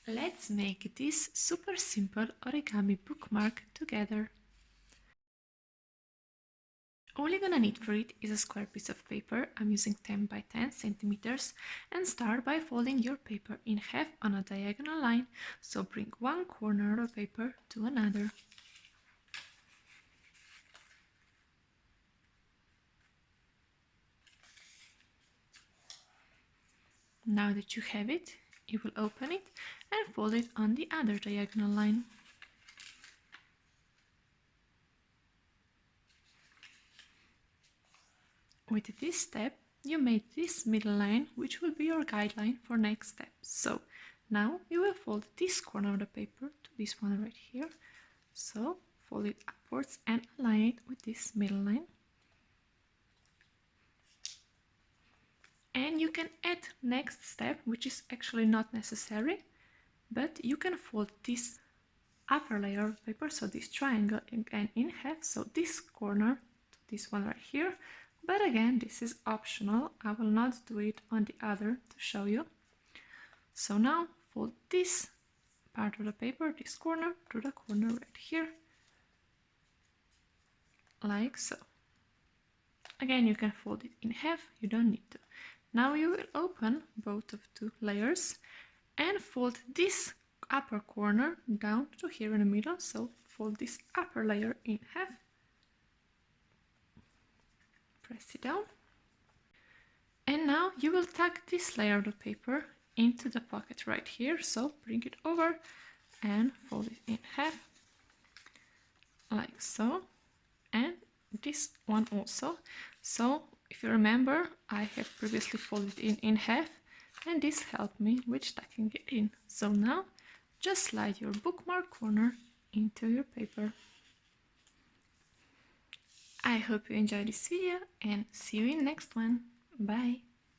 Let's make this super simple origami bookmark together. All you're gonna need for it is a square piece of paper. I'm using 10 by 10 centimeters, and start by folding your paper in half on a diagonal line, so bring one corner of the paper to another. Now that you have it, you will open it and fold it on the other diagonal line. With this step, you made this middle line, which will be your guideline for next steps. So now you will fold this corner of the paper to this one right here. So fold it upwards and align it with this middle line. And you can add next step, which is actually not necessary, but you can fold this upper layer of paper, so this triangle, again in half, so this corner to this one right here. But again, this is optional. I will not do it on the other to show you. So now fold this part of the paper, this corner, to the corner right here, like so. Again, you can fold it in half, you don't need to. Now you will open both of two layers and fold this upper corner down to here in the middle. So fold this upper layer in half, press it down, and now you will tuck this layer of the paper into the pocket right here. So bring it over and fold it in half, like so, and this one also. So if you remember, I have previously folded in half, and this helped me with tucking it in. So now just slide your bookmark corner into your paper. I hope you enjoyed this video and see you in next one. Bye!